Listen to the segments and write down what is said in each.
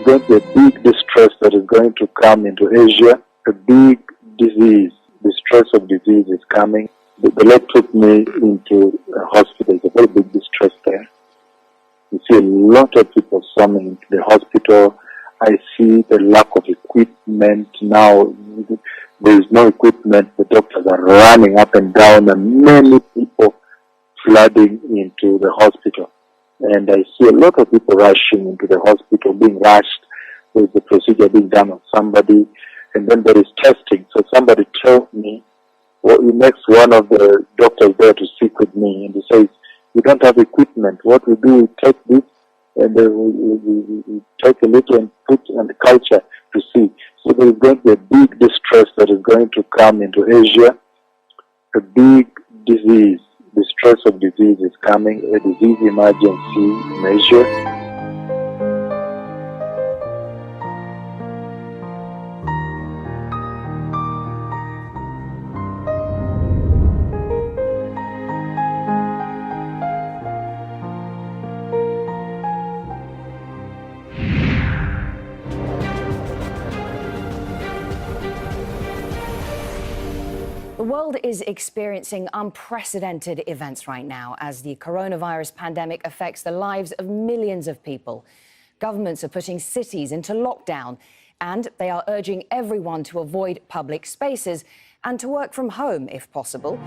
going to be a big distress that is going to come into Asia. A big disease, distress of disease is coming. The Lord took me into a hospital. It's a very big distress there. You see a lot of people swarming into the hospital. I see the lack of equipment now. There is no equipment. The doctors are running up and down, and many people flooding into the hospital. And I see a lot of people rushing into the hospital, being rushed. There's the procedure being done on somebody, and then there is testing. So somebody told me, well, he makes one of the doctors there to speak with me, and he says, "We don't have equipment. What we do, we take this, and we take a little and put on the culture to see." So there is going to be a big distress that is going to come into Asia. A big disease, distress of disease is coming, a disease emergency measure. The world is experiencing unprecedented events right now as the coronavirus pandemic affects the lives of millions of people. Governments are putting cities into lockdown, and they are urging everyone to avoid public spaces and to work from home if possible.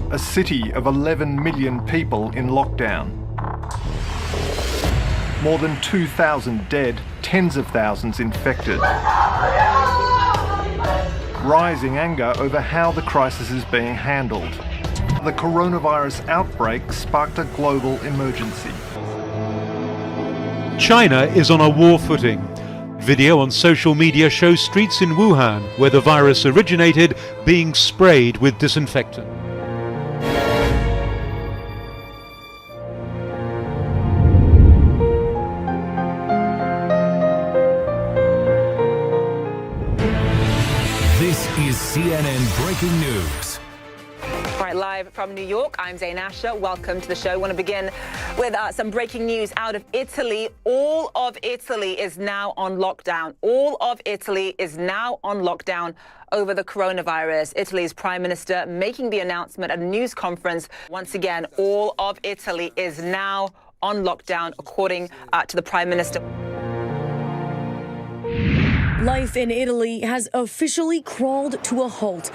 A city of 11 million people in lockdown. More than 2,000 dead, tens of thousands infected. Rising anger over how the crisis is being handled. The coronavirus outbreak sparked a global emergency. China is on a war footing. Video on social media shows streets in Wuhan, where the virus originated, being sprayed with disinfectant. CNN Breaking News. Right, live from New York, I'm Zain Asher. Welcome to the show. I want to begin with some breaking news out of Italy. All of Italy is now on lockdown. All of Italy is now on lockdown over the coronavirus. Italy's Prime Minister making the announcement at a news conference. Once again, all of Italy is now on lockdown, according to the Prime Minister. Life in Italy has officially crawled to a halt.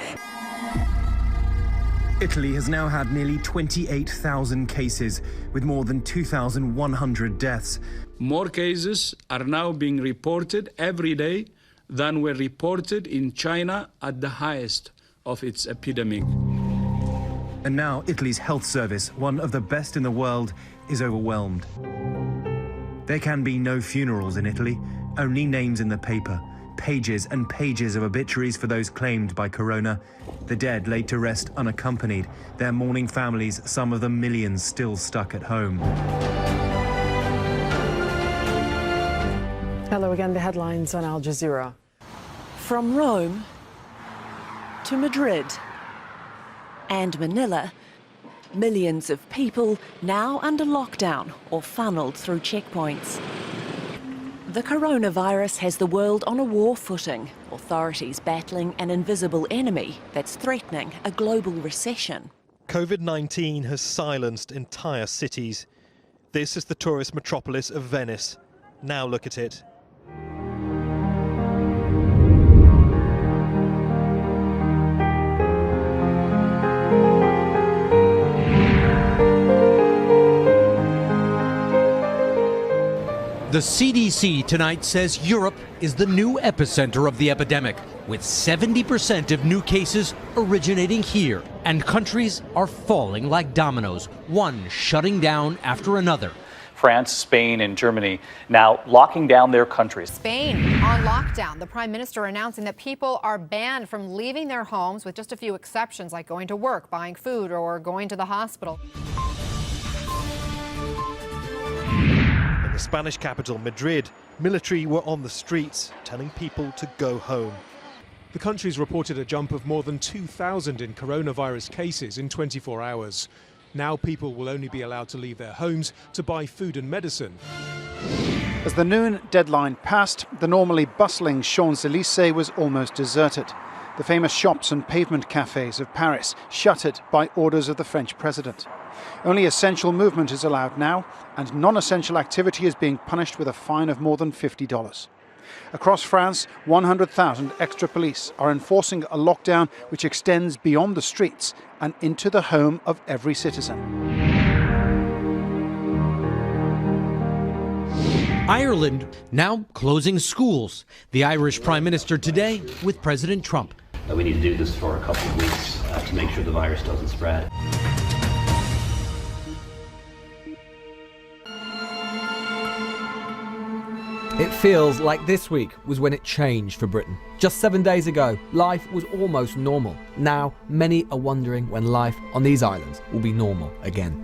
Italy has now had nearly 28,000 cases, with more than 2,100 deaths. More cases are now being reported every day than were reported in China at the highest of its epidemic. And now Italy's health service, one of the best in the world, is overwhelmed. There can be no funerals in Italy, only names in the paper. Pages and pages of obituaries for those claimed by corona. The dead laid to rest unaccompanied, their mourning families, some of them millions, still stuck at home. Hello again, the headlines on Al Jazeera. From Rome to Madrid and Manila, millions of people now under lockdown or funneled through checkpoints. The coronavirus has the world on a war footing, authorities battling an invisible enemy that's threatening a global recession. COVID-19 has silenced entire cities. This is the tourist metropolis of Venice. Now look at it. The CDC tonight says Europe is the new epicenter of the epidemic, with 70% of new cases originating here. And countries are falling like dominoes, one shutting down after another. France, Spain, and Germany now locking down their countries. Spain on lockdown. The Prime Minister announcing that people are banned from leaving their homes with just a few exceptions, like going to work, buying food, or going to the hospital. In the Spanish capital, Madrid, military were on the streets telling people to go home. The country's reported a jump of more than 2,000 in coronavirus cases in 24 hours. Now people will only be allowed to leave their homes to buy food and medicine. As the noon deadline passed, the normally bustling Champs-Élysées was almost deserted. The famous shops and pavement cafes of Paris shuttered by orders of the French president. Only essential movement is allowed now, and non-essential activity is being punished with a fine of more than $50. Across France, 100,000 extra police are enforcing a lockdown which extends beyond the streets and into the home of every citizen. Ireland now closing schools. The Irish Prime Minister today with President Trump. We need to do this for a couple of weeks to make sure the virus doesn't spread. It feels like this week was when it changed for Britain. Just 7 days ago, life was almost normal. Now, many are wondering when life on these islands will be normal again.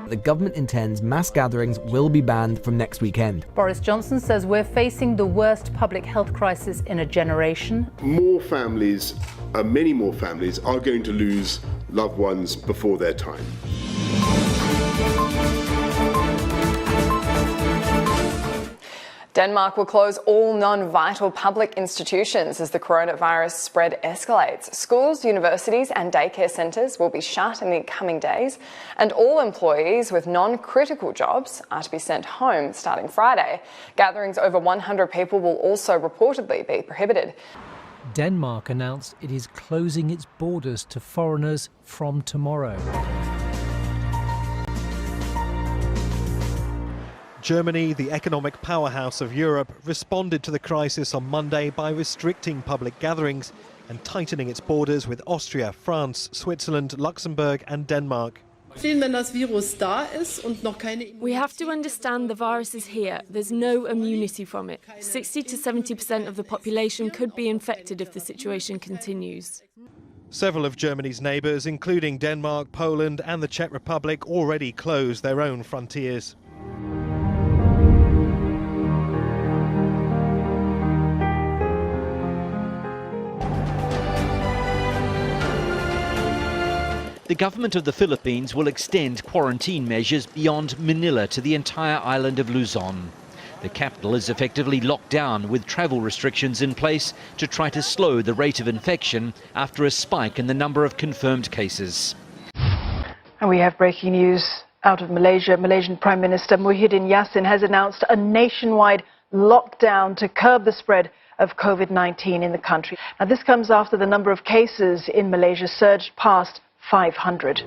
The government intends mass gatherings will be banned from next weekend. Boris Johnson says we're facing the worst public health crisis in a generation. More families, many more families, are going to lose loved ones before their time. Denmark will close all non-vital public institutions as the coronavirus spread escalates. Schools, universities and daycare centres will be shut in the coming days, and all employees with non-critical jobs are to be sent home starting Friday. Gatherings over 100 people will also reportedly be prohibited. Denmark announced it is closing its borders to foreigners from tomorrow. Germany, the economic powerhouse of Europe, responded to the crisis on Monday by restricting public gatherings and tightening its borders with Austria, France, Switzerland, Luxembourg and Denmark. We have to understand the virus is here. There's no immunity from it. 60 to 70% of the population could be infected if the situation continues. Several of Germany's neighbours, including Denmark, Poland and the Czech Republic, already closed their own frontiers. The government of the Philippines will extend quarantine measures beyond Manila to the entire island of Luzon. The capital is effectively locked down with travel restrictions in place to try to slow the rate of infection after a spike in the number of confirmed cases. And we have breaking news out of Malaysia. Malaysian Prime Minister Muhyiddin Yassin has announced a nationwide lockdown to curb the spread of COVID-19 in the country. Now, this comes after the number of cases in Malaysia surged past 500.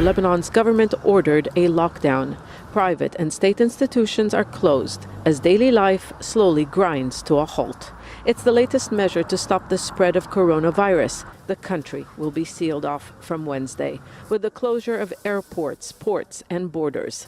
Lebanon's government ordered a lockdown. Private and state institutions are closed as daily life slowly grinds to a halt. It's the latest measure to stop the spread of coronavirus. The country will be sealed off from Wednesday with the closure of airports, ports and borders.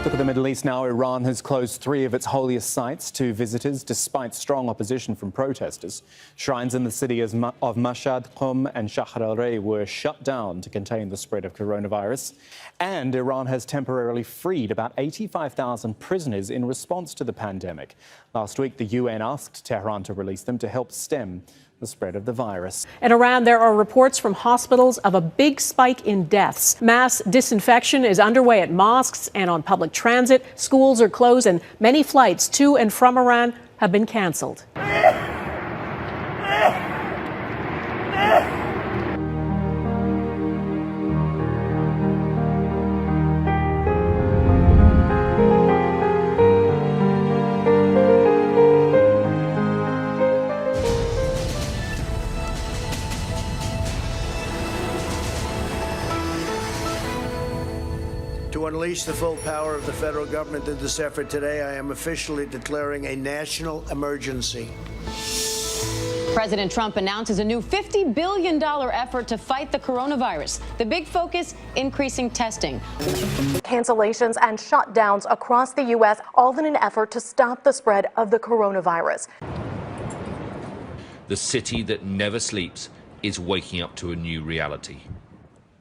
Look at the Middle East now. Iran has closed 3 of its holiest sites to visitors despite strong opposition from protesters. Shrines in the city of Mashhad, Qum and Shahr al-Rey were shut down to contain the spread of coronavirus. And Iran has temporarily freed about 85,000 prisoners in response to the pandemic. Last week, the UN asked Tehran to release them to help stem the spread of the virus. In Iran, there are reports from hospitals of a big spike in deaths. Mass disinfection is underway at mosques and on public transit. Schools are closed and many flights to and from Iran have been canceled. To unleash the full power of the federal government in this effort today, I am officially declaring a national emergency. President Trump announces a new $50 billion effort to fight the coronavirus. The big focus, increasing testing. Cancellations and shutdowns across the U.S., all in an effort to stop the spread of the coronavirus. The city that never sleeps is waking up to a new reality.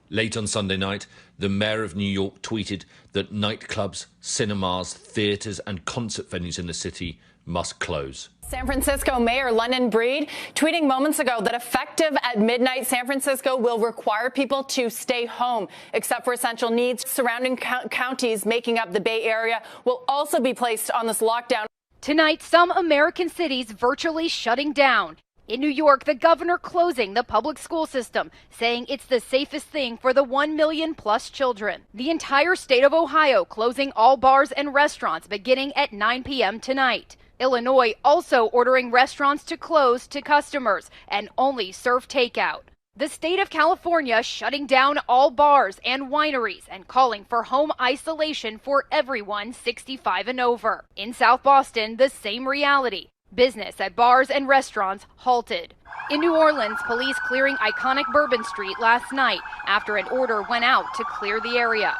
Late on Sunday night, the mayor of New York tweeted that nightclubs, cinemas, theatres and concert venues in the city must close. San Francisco Mayor London Breed tweeting moments ago that effective at midnight, San Francisco will require people to stay home except for essential needs. Surrounding counties making up the Bay Area will also be placed on this lockdown. Tonight, some American cities virtually shutting down. In New York, the governor closing the public school system, saying it's the safest thing for the 1 million plus children. The entire state of Ohio closing all bars and restaurants beginning at 9 p.m. tonight. Illinois also ordering restaurants to close to customers and only serve takeout. The state of California shutting down all bars and wineries and calling for home isolation for everyone 65 and over. In South Boston, the same reality. Business at bars and restaurants halted. In New Orleans, police clearing iconic Bourbon Street last night after an order went out to clear the area.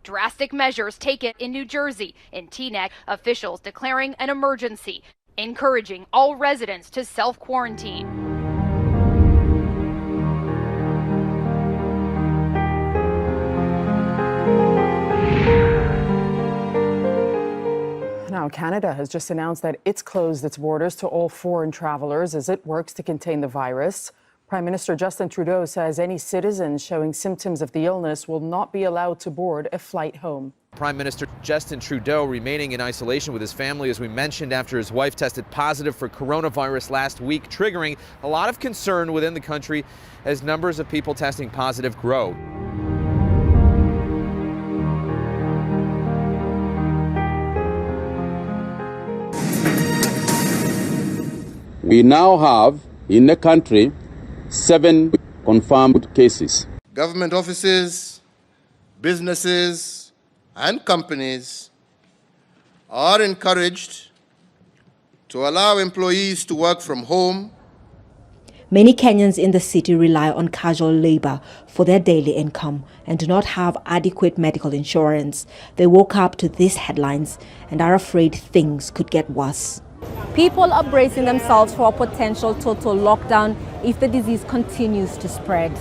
Drastic measures taken in New Jersey. In Teaneck, officials declaring an emergency, encouraging all residents to self-quarantine. Now, Canada has just announced that it's closed its borders to all foreign travelers as it works to contain the virus. Prime Minister Justin Trudeau says any citizens showing symptoms of the illness will not be allowed to board a flight home. Prime Minister Justin Trudeau remaining in isolation with his family, as we mentioned, after his wife tested positive for coronavirus last week, triggering a lot of concern within the country as numbers of people testing positive grow. We now have in the country 7 confirmed cases. Government offices, businesses, and companies are encouraged to allow employees to work from home. Many Kenyans in the city rely on casual labor for their daily income and do not have adequate medical insurance. They woke up to these headlines and are afraid things could get worse. People are bracing themselves for a potential total lockdown if the disease continues to spread.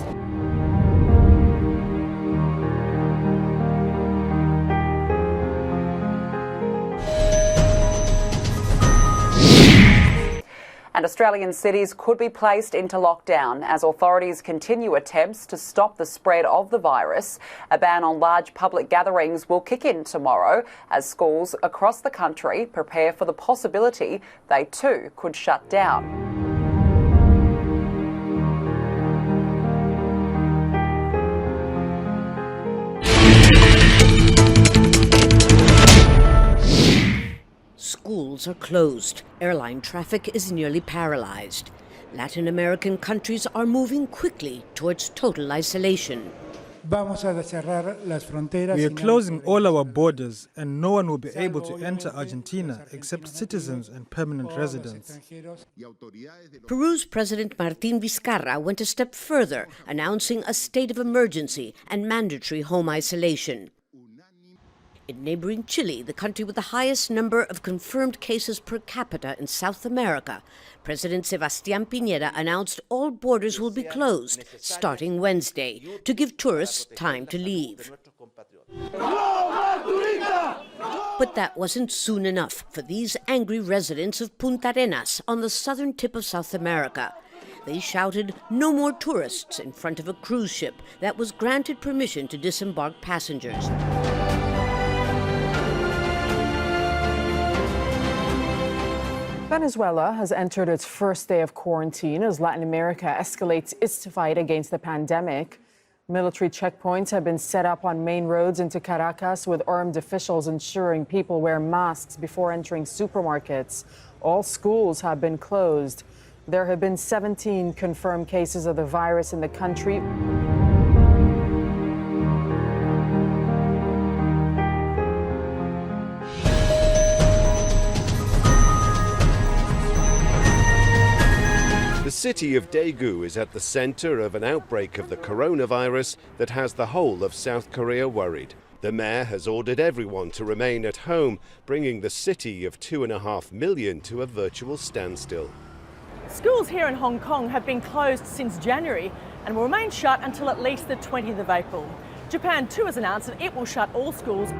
And Australian cities could be placed into lockdown as authorities continue attempts to stop the spread of the virus. A ban on large public gatherings will kick in tomorrow as schools across the country prepare for the possibility they too could shut down. Schools are closed. Airline traffic is nearly paralyzed. Latin American countries are moving quickly towards total isolation. We are closing all our borders and no one will be able to enter Argentina except citizens and permanent residents. Peru's President Martín Vizcarra went a step further, announcing a state of emergency and mandatory home isolation. In neighboring Chile, the country with the highest number of confirmed cases per capita in South America, President Sebastián Piñera announced all borders will be closed starting Wednesday to give tourists time to leave. But that wasn't soon enough for these angry residents of Punta Arenas on the southern tip of South America. They shouted, "No more tourists," in front of a cruise ship that was granted permission to disembark passengers. Venezuela has entered its first day of quarantine as Latin America escalates its fight against the pandemic. Military checkpoints have been set up on main roads into Caracas, with armed officials ensuring people wear masks before entering supermarkets. All schools have been closed. There have been 17 confirmed cases of the virus in the country. The city of Daegu is at the center of an outbreak of the coronavirus that has the whole of South Korea worried. The mayor has ordered everyone to remain at home, bringing the city of 2.5 million to a virtual standstill. Schools here in Hong Kong have been closed since January and will remain shut until at least the 20th of April. Japan too has announced that it will shut all schools.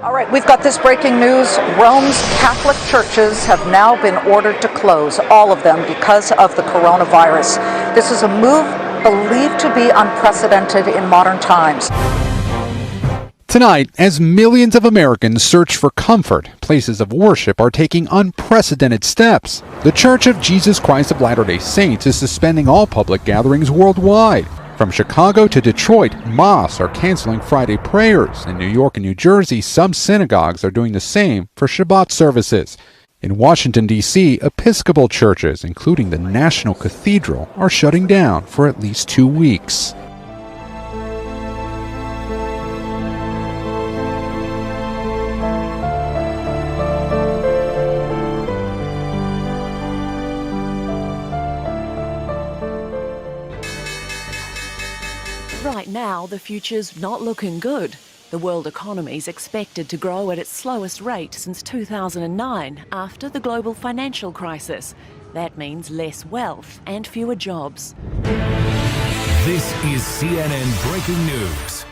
All right, we've got this breaking news. Rome's Catholic churches have now been ordered to close, all of them, because of the coronavirus. This is a move believed to be unprecedented in modern times. Tonight, as millions of Americans search for comfort, places of worship are taking unprecedented steps. The Church of Jesus Christ of Latter-day Saints is suspending all public gatherings worldwide. From Chicago to Detroit, mosques are canceling Friday prayers. In New York and New Jersey, some synagogues are doing the same for Shabbat services. In Washington, D.C., Episcopal churches, including the National Cathedral, are shutting down for at least 2 weeks. Right now, the future's not looking good. The world economy is expected to grow at its slowest rate since 2009, after the global financial crisis. That means less wealth and fewer jobs. This is CNN Breaking News.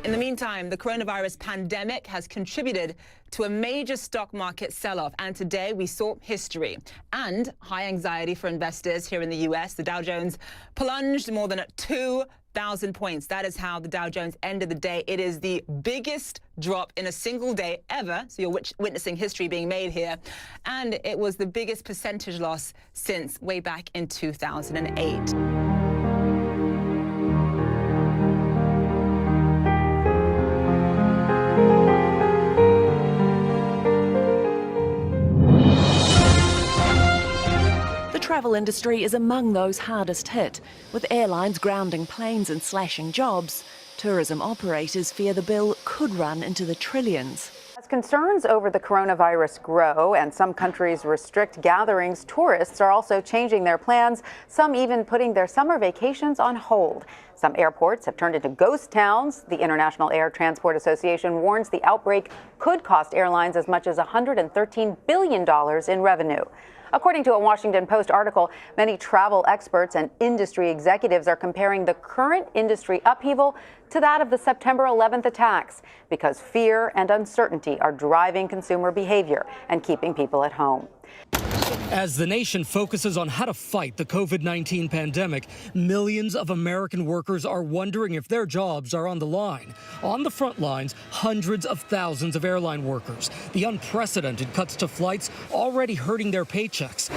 In the meantime, the coronavirus pandemic has contributed to a major stock market sell-off, and today we saw history and high anxiety for investors here in the US. The Dow Jones plunged more than 2,000 points. That is how the Dow Jones ended the day. It is the biggest drop in a single day ever, so you're witnessing history being made here, and it was the biggest percentage loss since way back in 2008. The travel industry is among those hardest hit, with airlines grounding planes and slashing jobs. Tourism operators fear the bill could run into the trillions. As concerns over the coronavirus grow and some countries restrict gatherings, tourists are also changing their plans, some even putting their summer vacations on hold. Some airports have turned into ghost towns. The International Air Transport Association warns the outbreak could cost airlines as much as $113 billion in revenue. According to a Washington Post article, many travel experts and industry executives are comparing the current industry upheaval to that of the September 11th attacks, because fear and uncertainty are driving consumer behavior and keeping people at home. As the nation focuses on how to fight the COVID-19 pandemic, millions of American workers are wondering if their jobs are on the line. On the front lines, hundreds of thousands of airline workers. The unprecedented cuts to flights already hurting their paychecks.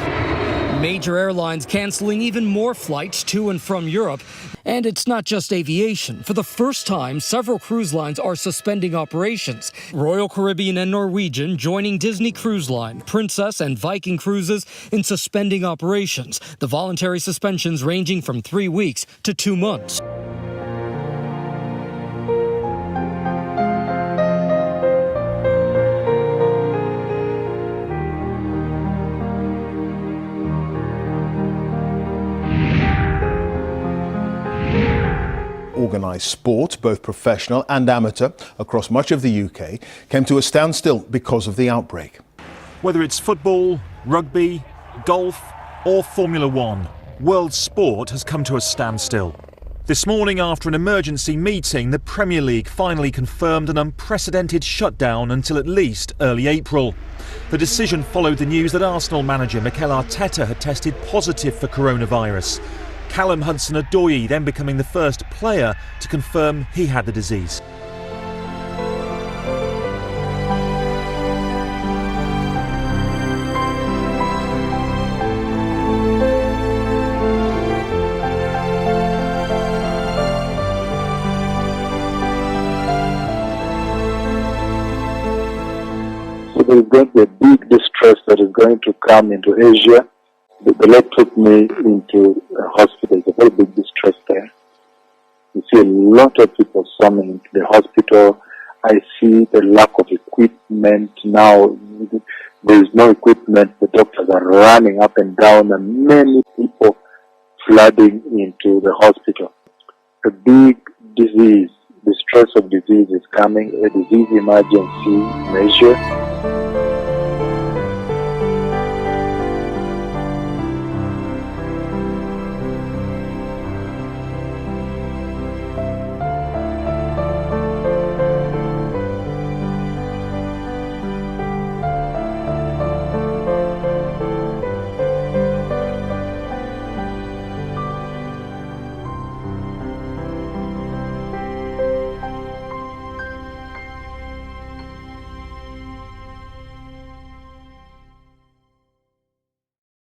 Major airlines canceling even more flights to and from Europe. And it's not just aviation. For the first time, several cruise lines are suspending operations. Royal Caribbean and Norwegian joining Disney Cruise Line, Princess and Viking Cruises in suspending operations. The voluntary suspensions ranging from 3 weeks to 2 months. Organised sport, both professional and amateur, across much of the UK, came to a standstill because of the outbreak. Whether it's football, rugby, golf or Formula One, world sport has come to a standstill. This morning, after an emergency meeting, the Premier League finally confirmed an unprecedented shutdown until at least early April. The decision followed the news that Arsenal manager Mikel Arteta had tested positive for coronavirus. Callum Hudson-Odoi then becoming the first player to confirm he had the disease. So there is going to be a big distress that is going to come into Asia. The Lord took me into a hospital. It's a very big distress there. You see a lot of people summoning to the hospital. I see the lack of equipment now. There is no equipment. The doctors are running up and down, and many people flooding into the hospital. A big, disease, the stress of disease is coming, a disease emergency measure